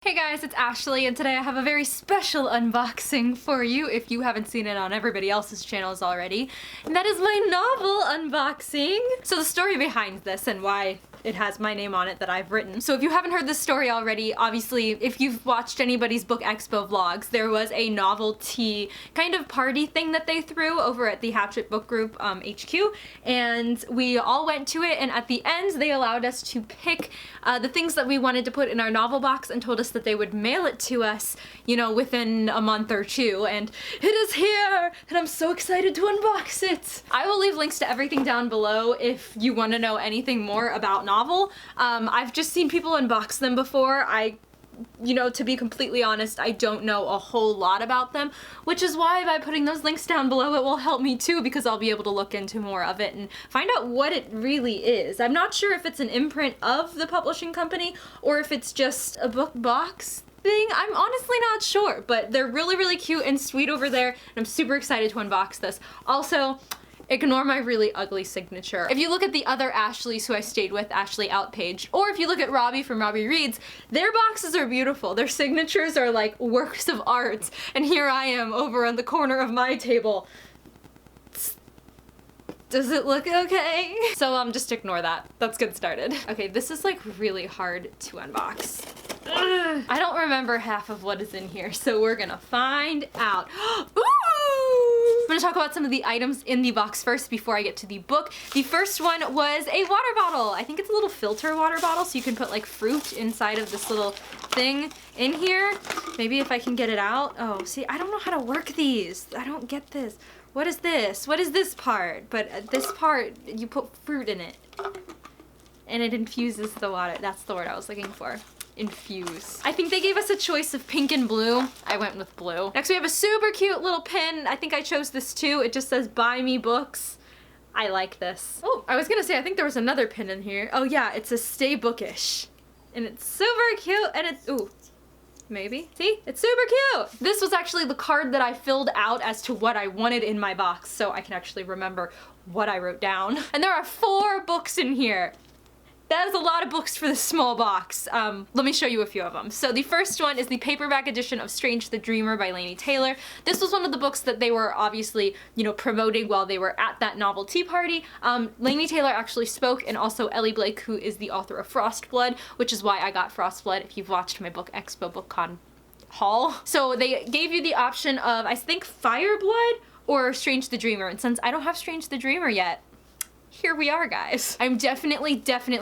Hey guys, it's Ashley, and today I have a very special unboxing for you if you haven't seen it on everybody else's channels already. And that is my novel unboxing! So the story behind this and why it has my name on it that I've written. So if you haven't heard this story already, obviously if you've watched anybody's Book Expo vlogs, there was a novelty kind of party thing that they threw over at the Hatchet Book Group HQ, and we all went to it, and at the end they allowed us to pick the things that we wanted to put in our novel box and told us that they would mail it to us, you know, within a month or two, and it is here, and I'm so excited to unbox it! I will leave links to everything down below if you want to know anything more about novel. I've just seen people unbox them before. You know, to be completely honest, I don't know a whole lot about them, which is why by putting those links down below it will help me too, because I'll be able to look into more of it and find out what it really is. I'm not sure if it's an imprint of the publishing company or if it's just a book box thing. I'm honestly not sure, but they're really, really cute and sweet over there, and I'm super excited to unbox this. Also, ignore my really ugly signature. If you look at the other Ashleys who I stayed with, Ashley Out page, or if you look at Robbie from Robbie Reads, their boxes are beautiful. Their signatures are like works of art. And here I am over on the corner of my table. Does it look okay? So just ignore that. Let's get started. Okay, this is like really hard to unbox. Ugh. I don't remember half of what is in here, so we're gonna find out. Ooh! I'm gonna talk about some of the items in the box first before I get to the book. The first one was a water bottle. I think it's a little filter water bottle, so you can put like fruit inside of this little thing in here. Maybe if I can get it out. Oh, see, I don't know how to work these. I don't get this. What is this? What is this part? But this part, you put fruit in it. And it infuses the water. That's the word I was looking for. Infuse. I think they gave us a choice of pink and blue. I went with blue. Next we have a super cute little pin. I think I chose this too. It just says buy me books. I like this. Oh, I was gonna say I think there was another pin in here. Oh yeah, it says stay bookish. And it's super cute, and it's, ooh, maybe? See? It's super cute! This was actually the card that I filled out as to what I wanted in my box, so I can actually remember what I wrote down. And there are 4 books in here. That is a lot of books for this small box. Let me show you a few of them. So the first one is the paperback edition of Strange the Dreamer by Laini Taylor. This was one of the books that they were obviously, you know, promoting while they were at that novelty party. Laini Taylor actually spoke, and also Ellie Blake, who is the author of Frostblood, which is why I got Frostblood if you've watched my Book Expo BookCon haul. So they gave you the option of, I think, Fireblood or Strange the Dreamer, and since I don't have Strange the Dreamer yet, here we are, guys. I'm definitely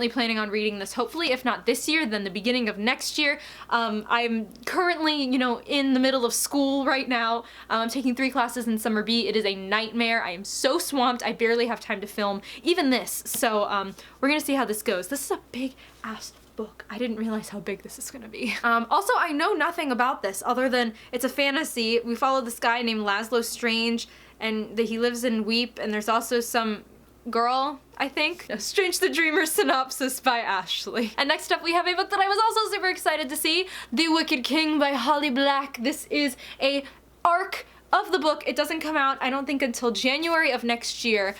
planning on reading this, hopefully, if not this year, then the beginning of next year. I'm currently, you know, in the middle of school right now. I'm taking 3 classes in Summer B. It is a nightmare. I am so swamped. I barely have time to film even this. So we're gonna see how this goes. This is a big ass book. I didn't realize how big this is gonna be. Also, I know nothing about this other than it's a fantasy. We follow this guy named Laszlo Strange, and he lives in Weep, and there's also some girl, I think. Strange the Dreamer synopsis by Ashley. And next up we have a book that I was also super excited to see, The Wicked King by Holly Black. This is a arc of the book. It doesn't come out, I don't think, until January of next year.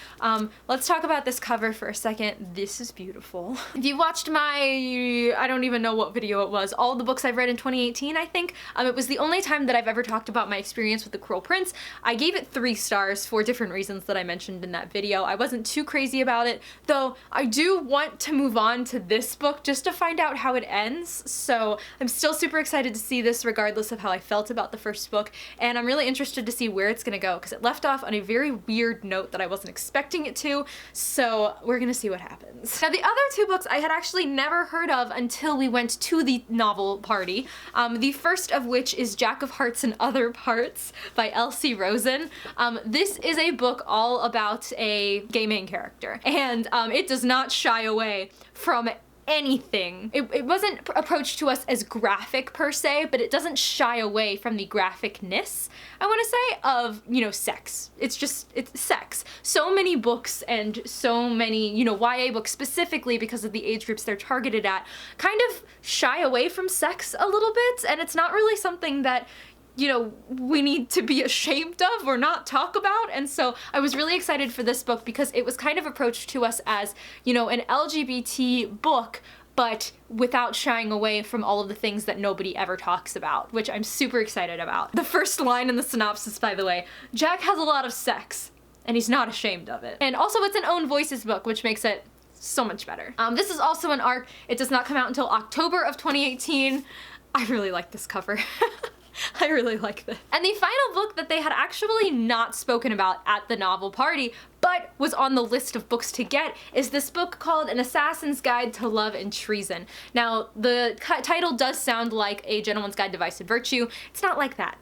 Let's talk about this cover for a second. This is beautiful. If you watched my, I don't even know what video it was, all the books I've read in 2018, I think, it was the only time that I've ever talked about my experience with The Cruel Prince. I gave it 3 stars for different reasons that I mentioned in that video. I wasn't too crazy about it, though I do want to move on to this book just to find out how it ends, so I'm still super excited to see this regardless of how I felt about the first book, and I'm really interested to see where it's gonna go, because it left off on a very weird note that I wasn't expecting it to, so we're gonna see what happens. Now the other 2 books I had actually never heard of until we went to the novel party, the first of which is Jack of Hearts and Other Parts by Elsie Rosen. This is a book all about a gay main character, and it does not shy away from anything. It wasn't approached to us as graphic per se, but it doesn't shy away from the graphicness, I want to say, of, you know, sex. It's sex. So many books and so many, you know, YA books specifically because of the age groups they're targeted at, kind of shy away from sex a little bit, and it's not really something that, you know, we need to be ashamed of or not talk about. And so I was really excited for this book because it was kind of approached to us as, you know, an LGBT book, but without shying away from all of the things that nobody ever talks about, which I'm super excited about. The first line in the synopsis, by the way, Jack has a lot of sex, and he's not ashamed of it. And also it's an own voices book, which makes it so much better. This is also an ARC. It does not come out until October of 2018. I really like this cover. I really like this. And the final book that they had actually not spoken about at the novel party, but was on the list of books to get, is this book called An Assassin's Guide to Love and Treason. Now, the title does sound like A Gentleman's Guide to Vice and Virtue. It's not like that.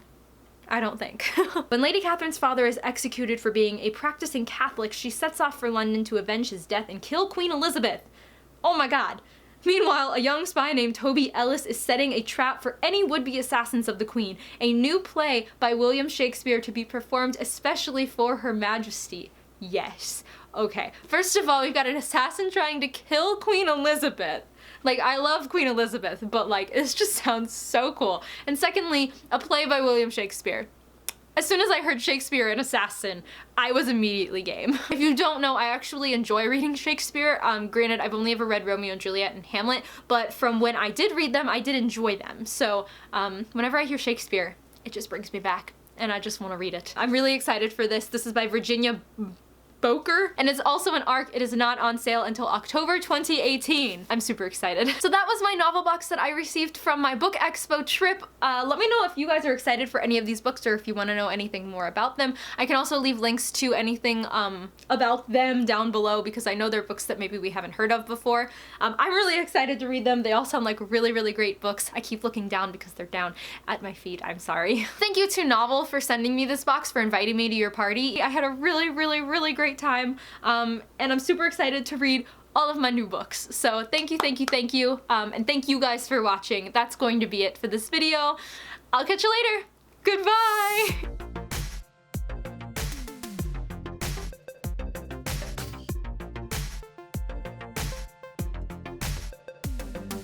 I don't think. When Lady Catherine's father is executed for being a practicing Catholic, she sets off for London to avenge his death and kill Queen Elizabeth. Oh my god. Meanwhile, a young spy named Toby Ellis is setting a trap for any would-be assassins of the Queen, a new play by William Shakespeare to be performed especially for Her Majesty. Yes. Okay. First of all, we've got an assassin trying to kill Queen Elizabeth. Like, I love Queen Elizabeth, but like, it just sounds so cool. And secondly, a play by William Shakespeare. As soon as I heard Shakespeare and assassin, I was immediately game. If you don't know, I actually enjoy reading Shakespeare. Granted, I've only ever read Romeo and Juliet and Hamlet, but from when I did read them, I did enjoy them. So whenever I hear Shakespeare, it just brings me back, and I just want to read it. I'm really excited for this. This is by Virginia Boker, and it's also an ARC. It is not on sale until October 2018. I'm super excited. So that was my novel box that I received from my book expo trip. Let me know if you guys are excited for any of these books or if you want to know anything more about them. I can also leave links to anything about them down below because I know they're books that maybe we haven't heard of before. I'm really excited to read them. They all sound like really, really great books. I keep looking down because they're down at my feet. I'm sorry. Thank you to Novl for sending me this box, for inviting me to your party. I had a really, really, really great time, and I'm super excited to read all of my new books. So thank you, thank you, thank you, and thank you guys for watching. That's going to be it for this video. I'll catch you later.